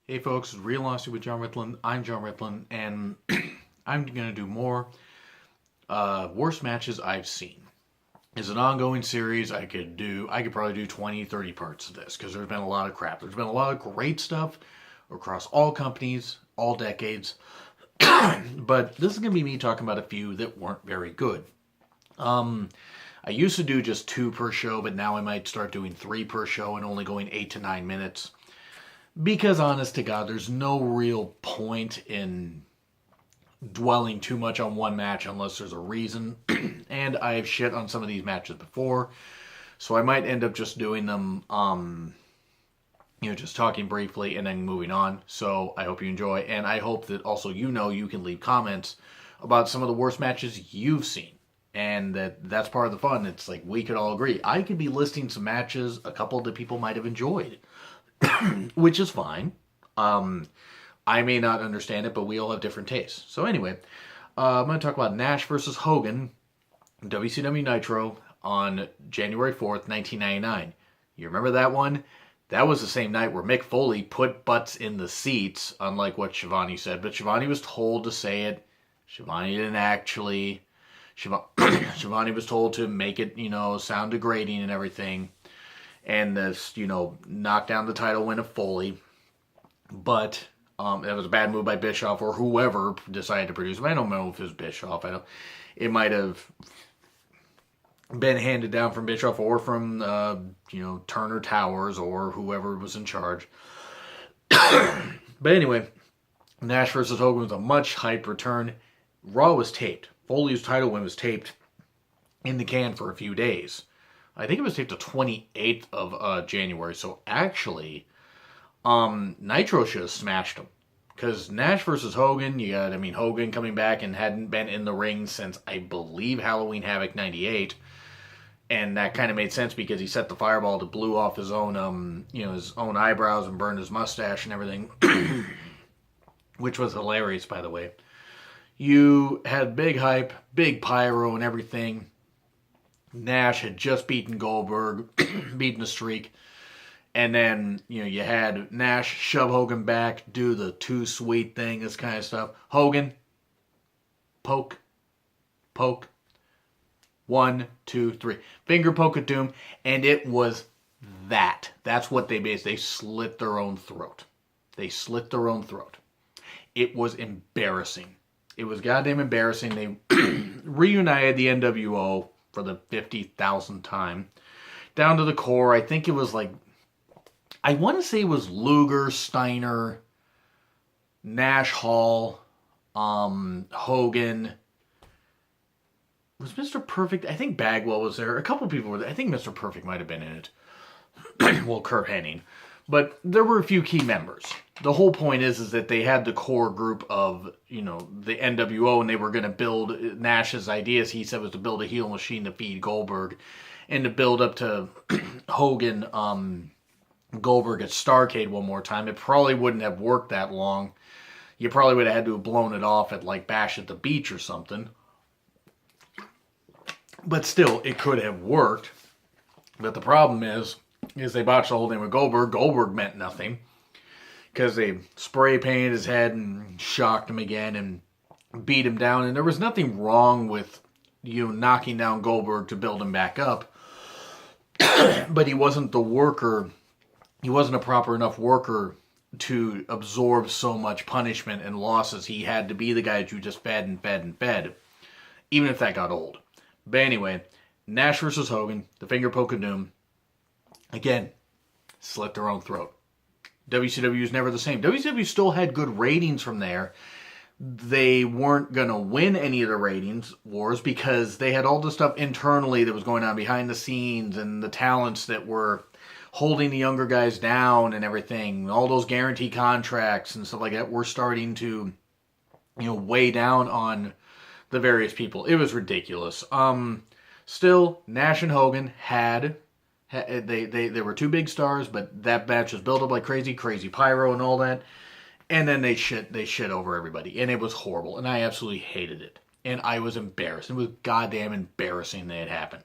Hey folks, Real Honesty with John Ritlin. I'm John Ritlin, and I'm going to do more worst matches I've seen. It's an ongoing series. I could probably do 20, 30 parts of this because there's been a lot of crap. There's been a lot of great stuff across all companies, all decades. But this is going to be me talking about a few that weren't very good. I used to do just two per show, but now I might start doing three per show and only going 8 to 9 minutes. Because honest to God, there's no real point in dwelling too much on one match unless there's a reason. And I've shit on some of these matches before. So I might end up just doing them, just talking briefly and then moving on. So I hope you enjoy. And I hope that also you can leave comments about some of the worst matches you've seen. And that's part of the fun. It's like we could all agree. I could be listing some matches, a couple that people might have enjoyed. Which is fine. I may not understand it, but we all have different tastes. So anyway, I'm going to talk about Nash versus Hogan, WCW Nitro, on January 4th, 1999. You remember that one? That was the same night where Mick Foley put butts in the seats, unlike what Shivani said. But Shivani was told to say it. Shivani didn't actually. Shivani was told to make it, sound degrading and everything. And this, knocked down the title win of Foley. But it was a bad move by Bischoff or whoever decided to produce him. I don't know if it was Bischoff. It might have been handed down from Bischoff or from, Turner Towers or whoever was in charge. But anyway, Nash versus Hogan was a much hyped return. Raw was taped. Foley's title win was taped in the can for a few days. I think it was taped the 28th of January. So actually, Nitro should have smashed him. Because Nash versus Hogan, Hogan coming back and hadn't been in the ring since, I believe, Halloween Havoc 98. And that kind of made sense because he set the fireball to blew off his own, his own eyebrows and burned his mustache and everything. Which was hilarious, by the way. You had big hype, big pyro and everything. Nash had just beaten Goldberg, beaten the streak. And then, you had Nash shove Hogan back, do the too sweet thing, this kind of stuff. Hogan, poke. 1, 2, 3. Finger poke of doom. And it was that. That's what they basically, they slit their own throat. It was embarrassing. It was goddamn embarrassing. They reunited the NWO for the 50,000th time. Down to the core, I think it was I want to say it was Luger, Steiner, Nash, Hall, Hogan. Was Mr. Perfect? I think Bagwell was there. A couple people were there. I think Mr. Perfect might have been in it. Well, Kurt Hennig. But there were a few key members. The whole point is that they had the core group of, the NWO, and they were going to build Nash's ideas. He said was to build a heel machine to feed Goldberg, and to build up to Hogan, Goldberg at Starrcade one more time. It probably wouldn't have worked that long. You probably would have had to have blown it off at Bash at the Beach or something. But still, it could have worked. But the problem is they botched the whole thing with Goldberg. Goldberg meant nothing. Because they spray painted his head and shocked him again and beat him down. And there was nothing wrong with knocking down Goldberg to build him back up. But he wasn't the worker. He wasn't a proper enough worker to absorb so much punishment and losses. He had to be the guy that you just fed and fed and fed. Even if that got old. But anyway, Nash versus Hogan, the finger poke of doom. Again, slit their own throat. WCW is never the same. WCW still had good ratings from there. They weren't going to win any of the ratings wars because they had all the stuff internally that was going on behind the scenes and the talents that were holding the younger guys down and everything. All those guarantee contracts and stuff like that were starting to, weigh down on the various people. It was ridiculous. Still, Nash and Hogan they were two big stars, but that match was built up like crazy pyro and all that. And then they shit over everybody. And it was horrible. And I absolutely hated it. And I was embarrassed. It was goddamn embarrassing that it happened.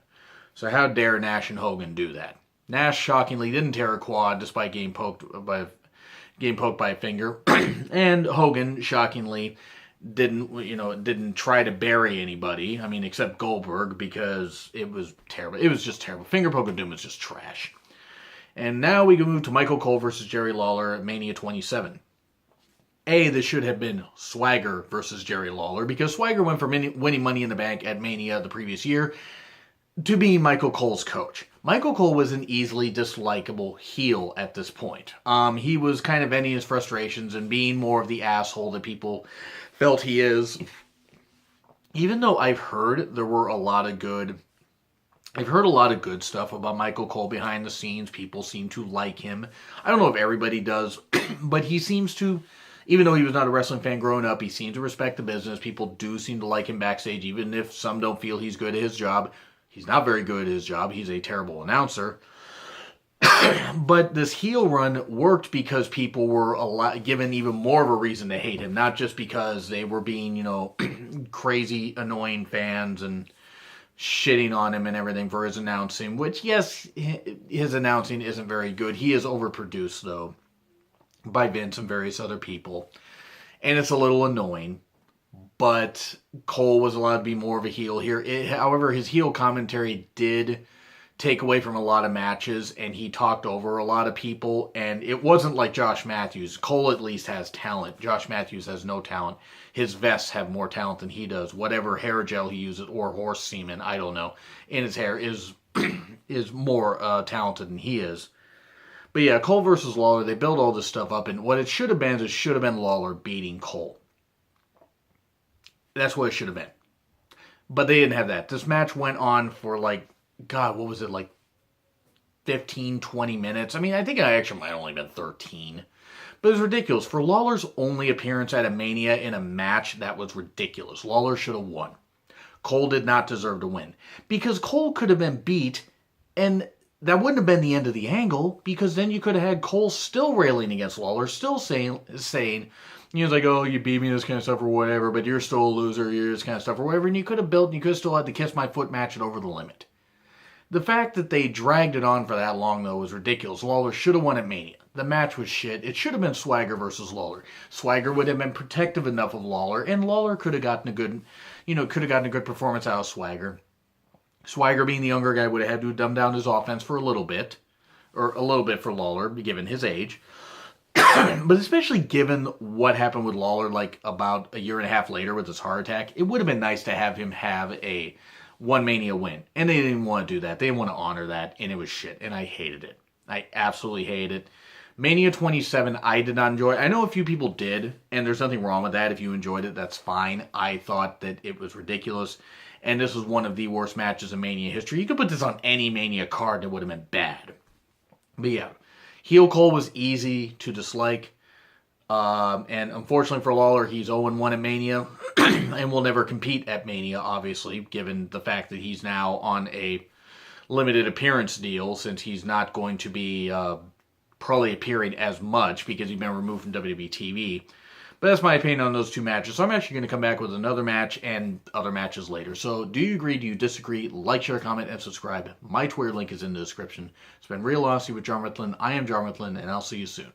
So how dare Nash and Hogan do that? Nash shockingly didn't tear a quad despite getting poked by getting poked by a finger. And Hogan, shockingly, didn't try to bury anybody. I mean, except Goldberg, because it was terrible. It was just terrible. Finger poke of doom was just trash. And now we can move to Michael Cole versus Jerry Lawler at Mania 27. This should have been Swagger versus Jerry Lawler, because Swagger went from winning Money in the Bank at Mania the previous year to being Michael Cole's coach. Michael Cole was an easily dislikable heel at this point. He was kind of venting his frustrations and being more of the asshole that people felt he is. Even though I've heard a lot of good stuff about Michael Cole behind the scenes. People seem to like him. I don't know if everybody does, but he seems to, even though he was not a wrestling fan growing up, he seemed to respect the business. People do seem to like him backstage, even if some don't feel he's good at his job. He's not very good at his job. He's a terrible announcer. But this heel run worked because people were given even more of a reason to hate him, not just because they were being, crazy, annoying fans and shitting on him and everything for his announcing, which, yes, his announcing isn't very good. He is overproduced, though, by Vince and various other people, and it's a little annoying. But Cole was allowed to be more of a heel here. However, his heel commentary did take away from a lot of matches, and he talked over a lot of people, and it wasn't like Josh Matthews. Cole at least has talent. Josh Matthews has no talent. His vests have more talent than he does. Whatever hair gel he uses, or horse semen, I don't know, in his hair is more talented than he is. But yeah, Cole versus Lawler, they build all this stuff up, and what it should have been is it should have been Lawler beating Cole. That's what it should have been. But they didn't have that. This match went on for God, what was it, 15, 20 minutes? I mean, I think it actually might have only been 13. But it was ridiculous. For Lawler's only appearance at a Mania in a match, that was ridiculous. Lawler should have won. Cole did not deserve to win. Because Cole could have been beat, and that wouldn't have been the end of the angle, because then you could have had Cole still railing against Lawler, still saying oh, you beat me, this kind of stuff, or whatever, but you're still a loser, you're this kind of stuff, or whatever, and you could have still had the Kiss My Foot match it over the limit. The fact that they dragged it on for that long, though, was ridiculous. Lawler should have won at Mania. The match was shit. It should have been Swagger versus Lawler. Swagger would have been protective enough of Lawler, and Lawler could have gotten a good performance out of Swagger. Swagger, being the younger guy, would have had to dumb down his offense for a little bit for Lawler, given his age. But especially given what happened with Lawler, about a year and a half later with his heart attack, it would have been nice to have him have a one Mania win. And they didn't want to do that. They didn't want to honor that, and it was shit. And I hated it. I absolutely hated it. Mania 27, I did not enjoy. I know a few people did, and there's nothing wrong with that. If you enjoyed it, that's fine. I thought that it was ridiculous, and this was one of the worst matches in Mania history. You could put this on any Mania card, and it would have been bad. But yeah, heel Cole was easy to dislike. And unfortunately for Lawler, he's 0-1 at Mania, and will never compete at Mania, obviously, given the fact that he's now on a limited appearance deal, since he's not going to be probably appearing as much because he's been removed from WWE TV. But that's my opinion on those two matches. So I'm actually going to come back with another match and other matches later. So do you agree? Do you disagree? Like, share, comment, and subscribe. My Twitter link is in the description. It's been Real Aussie with John Ritlin. I am John Ritlin, and I'll see you soon.